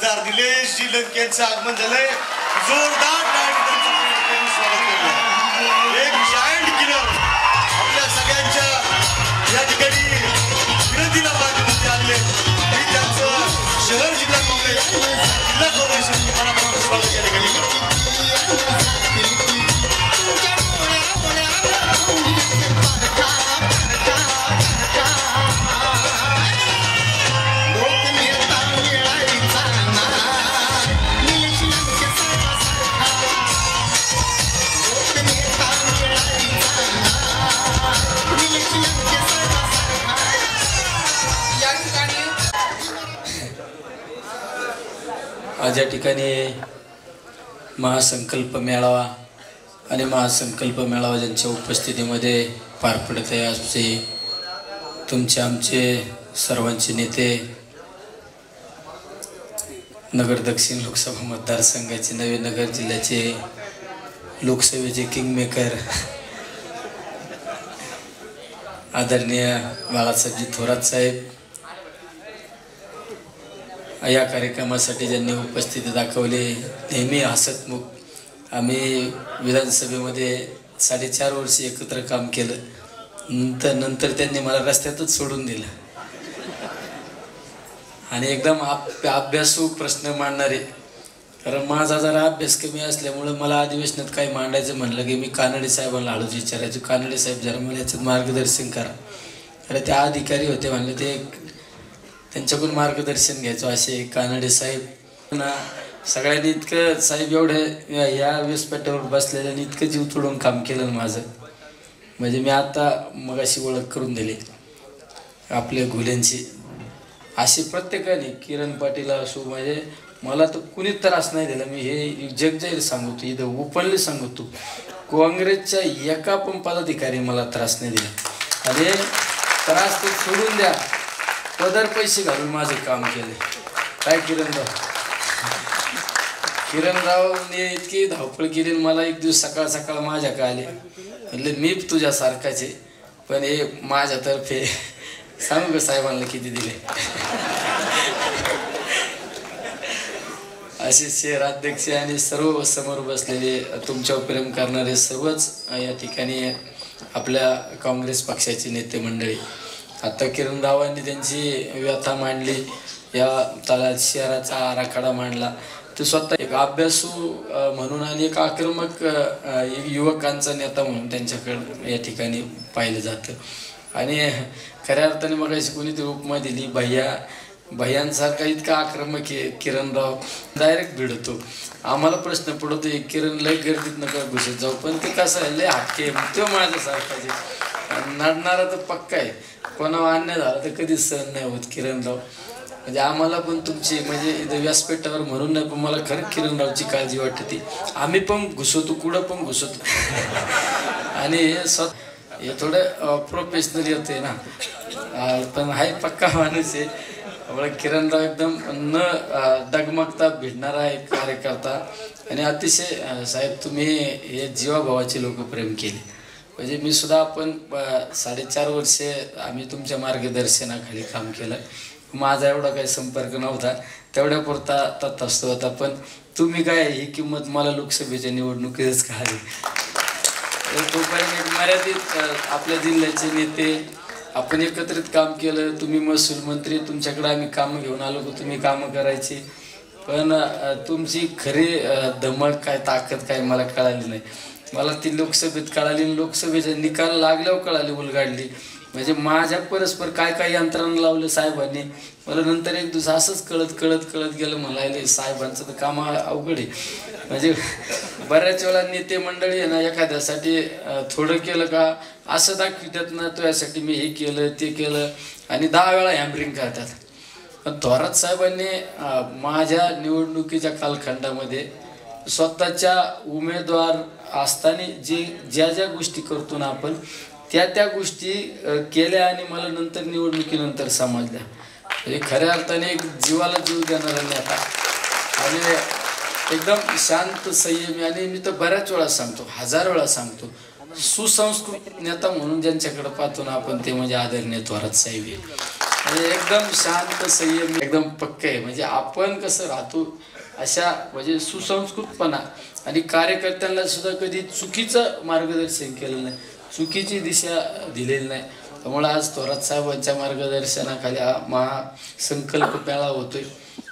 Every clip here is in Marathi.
खासदार निलेशजी लंकेंचं आगमन झालंय. जोरदार टाळ्यांचं स्वागत केलं. एक जायंट किलर आपल्या सगळ्यांच्या या ठिकाणी विनंतीला माध्यमातून आले. मी त्यांचं शहर जिल्हा काँग्रेस जिल्हा काँग्रेसचे मनापासून स्वागत या ठिकाणी आज या ठिकाणी महासंकल्प मेळावा आणि महासंकल्प मेळावा ज्यांच्या उपस्थितीमध्ये पार पडत आहे. आजचे तुमचे आमचे सर्वांचे नेते, नगर दक्षिण लोकसभा मतदारसंघाचे नवीनगर जिल्ह्याचे लोकसभेचे किंगमेकर आदरणीय बाळासाहेबजी थोरात साहेब, या कार्यक्रमासाठी ज्यांनी उपस्थिती दाखवली, नेहमी हसतमुख. आम्ही विधानसभेमध्ये 4.5 वर्ष एकत्र काम केलं. नंतर त्यांनी मला रस्त्यातच सोडून दिलं आणि एकदम अभ्यासू प्रश्न मांडणारे. कारण माझा जरा अभ्यास कमी असल्यामुळं मला अधिवेशनात काही मांडायचं म्हणलं की मी कानडे साहेबांना हळूच विचारायचो, कानडे साहेब जरा मला याच्यात मार्गदर्शन करा. कारण त्या अधिकारी होते, म्हणले ते त्यांच्याकडून मार्गदर्शन घ्यायचो. असे कानडे साहेब ना सगळ्यांनी इतकं साहेब एवढे या व्यासपीठावर बसलेल्याने इतकं जीव तोडून काम केलं माझं. म्हणजे मी आता मगाशी ओळख करून दिली आपल्या घुल्यांची. असे प्रत्येकाने, किरण पाटील असो, म्हणजे मला तर कुणीच त्रास नाही दिला. मी हे जगजाहीर सांगतो, इथं ओपनली सांगतो, काँग्रेसच्या एका पण पदाधिकारी मला त्रास नाही दिला. आणि त्रास ते सोडून द्या, पदर पैसे घालून माझे काम केले. काय किरणरावने इतकी धावपळ केली. मला एक दिवस सकाळ सकाळ माझ्याकडे आले, म्हणले मी तुझ्यासारखाच आहे, पण हे माझ्यातर्फे सांगू का साहेबांना किती दिले. असे शहराध्यक्ष आणि सर्व समोर बसलेले तुमच्यावर प्रेम करणारे सर्वच या ठिकाणी आपल्या काँग्रेस पक्षाचे नेते मंडळी. आता किरणरावांनी त्यांची व्यथा मांडली, या शहराचा आराखडा मांडला. ते स्वतः एक अभ्यासू म्हणून आणि एक आक्रमक युवकांचा नेता म्हणून त्यांच्याकडे या ठिकाणी पाहिलं जातं. आणि खऱ्या अर्थाने मग अशी कोणीतरी उपमा दिली, भैयांसारखा इतका आक्रमक आहे किरणराव, डायरेक्ट भिडतो. आम्हाला प्रश्न पडतो, किरण लय गर्दीत नका घुसत जाऊ, पण ते कसं आहे, लय हक्के तो माझ्यासारखाचे नडणारा तर पक्का आहे. कोणावर अन्याय झाला तर कधीच सहन नाही होत किरणराव. म्हणजे आम्हाला पण तुमची म्हणजे इथं व्यासपीठावर म्हणून नाही, पण मला खरं किरणरावची काळजी वाटते. आम्ही पण घुसवतो, कुठं पण घुसवतो. आणि हे थोडं प्रोफेशनल येते ना, पण हाय पक्का माणूस आहे. आपला किरणराव एकदम न डगमगता भिडणारा एक कार्यकर्ता. आणि अतिशय साहेब तुम्ही हे जीवाभावाचे लोक प्रेम केले. म्हणजे मी सुद्धा आपण 4.5 वर्ष आम्ही तुमच्या मार्गदर्शनाखाली काम केलं. माझा एवढा काही संपर्क नव्हता, तेवढ्यापुरता तथास्थ होता. पण तुम्ही काय ही किंमत मला लोकसभेच्या निवडणुकीतच कळाली. तोपर्यंत एक मर्यादित आपल्या जिल्ह्याचे नेते आपण एकत्रित काम केलं. तुम्ही महसूल मंत्री, तुमच्याकडे आम्ही कामं घेऊन आलो की तुम्ही कामं करायची, पण तुमची खरी धमक काय, ताकद काय मला कळाली नाही. मला ती लोकसभेत कळाली, लोकसभेचा निकाल लागल्यावर कळाली, उलगाडली. म्हणजे माझ्या परस्पर काय काय यंत्रणा लावलं साहेबांनी, मला नंतर एक दिवस असंच कळत गेलं. मला साहेबांचं तर काम अवघड आहे. म्हणजे बऱ्याच वेळा नेते मंडळी आहे ना, एखाद्यासाठी थोडं केलं का असं दाखवितात ना, तो यासाठी मी हे केलं ते केलं आणि 10 वेळा हॅम्बरिंग करतात. पण थोरात साहेबांनी माझ्या निवडणुकीच्या कालखंडामध्ये स्वतःच्या उमेदवार असताना ज्या गोष्टी करतो ना आपण, त्या गोष्टी केल्या आणि मला नंतर निवडणुकीनंतर समजल्या. म्हणजे खऱ्या अर्थाने एक जीवाला जीव देणारा नेता आणि एकदम शांत संयमी. आणि मी तर बऱ्याच वेळा सांगतो, 1000 वेळा सांगतो, सुसंस्कृत नेता म्हणून ज्यांच्याकडे पाहतो ना आपण, ते म्हणजे आदरणीय थोरात साहेब. म्हणजे एकदम शांत संयम एकदम पक्के आहे. म्हणजे आपण कसं राहतो अशा म्हणजे सुसंस्कृतपणा आणि कार्यकर्त्यांना सुद्धा कधी चुकीचं मार्गदर्शन केलं नाही, चुकीची दिशा दिलेली नाही. त्यामुळे आज थोरात साहेबांच्या मार्गदर्शनाखाली हा महासंकल्प मेळा होतोय.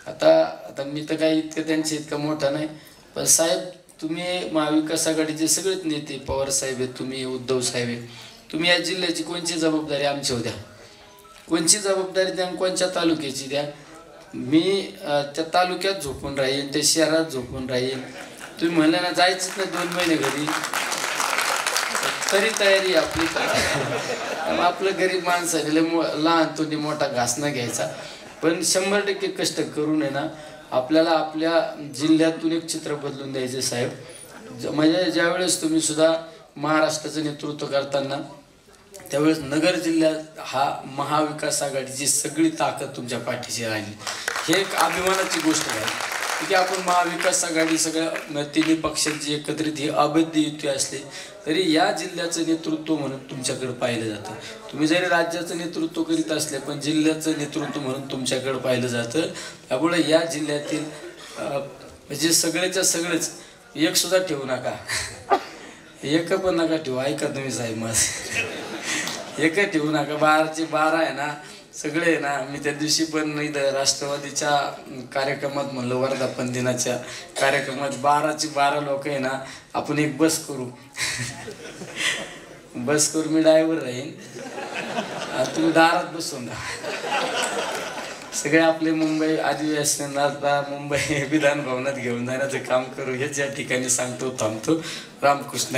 आता मी तर काही इतकं मोठा नाही, पण साहेब तुम्ही महाविकास आघाडीचे सगळेच नेते, पवार साहेब आहेत, तुम्ही उद्धव साहेब आहेत, तुम्ही या जिल्ह्याची कोणची जबाबदारी आमच्या द्या, कोणची जबाबदारी द्या, कोणत्या तालुक्याची द्या. मी त्या तालुक्यात झोपून राहीन, त्या शहरात झोपून राहीन. तुम्ही म्हणलं ना जायचंच नाही 2 महिने घरी, तरी तयारी आपली. आपलं गरीब माणसाने लहान तो मोठा घास न घ्यायचा, पण 100% कष्ट करून आहे ना आपल्याला आपल्या जिल्ह्यातून एक चित्र बदलून द्यायचे साहेब. म्हणजे ज्यावेळेस तुम्ही सुद्धा महाराष्ट्राचं नेतृत्व करताना त्यावेळेस नगर जिल्ह्यात हा महाविकास आघाडीची सगळी ताकद तुमच्या पाठीशी राहिली. हे एक अभिमानाची गोष्ट आहे की आपण महाविकास आघाडी सगळ्या तिन्ही पक्षांची एकत्रित ही अभेद्य युती असली तरी या जिल्ह्याचं नेतृत्व म्हणून तुमच्याकडे पाहिलं जातं. तुम्ही जरी राज्याचं नेतृत्व करीत असले पण जिल्ह्याचं नेतृत्व म्हणून तुमच्याकडे पाहिलं जातं. त्यामुळे या जिल्ह्यातील म्हणजे सगळेच्या सगळेच एक सुद्धा ठेवू नका, एक पण नका ठेवू. ऐका तुम्ही साहेब माझं, एक ठेवू नका. 12चे 12 आहे ना सगळे आहे ना. मी त्या दिवशी पण इथं राष्ट्रवादीच्या कार्यक्रमात म्हणलं, वर्धापन दिनाच्या कार्यक्रमात 12चे 12 लोक आहे ना आपण एक बस करू. बस करू, मी ड्रायव्हर राहीन, तुम्ही दारात बसून द्या. सगळे आपले मुंबई अधिवेशनाला मुंबई विधान भवनात घेऊन जाण्याचं काम करू. हेच या ठिकाणी सांगतो, थांबतो. रामकृष्ण.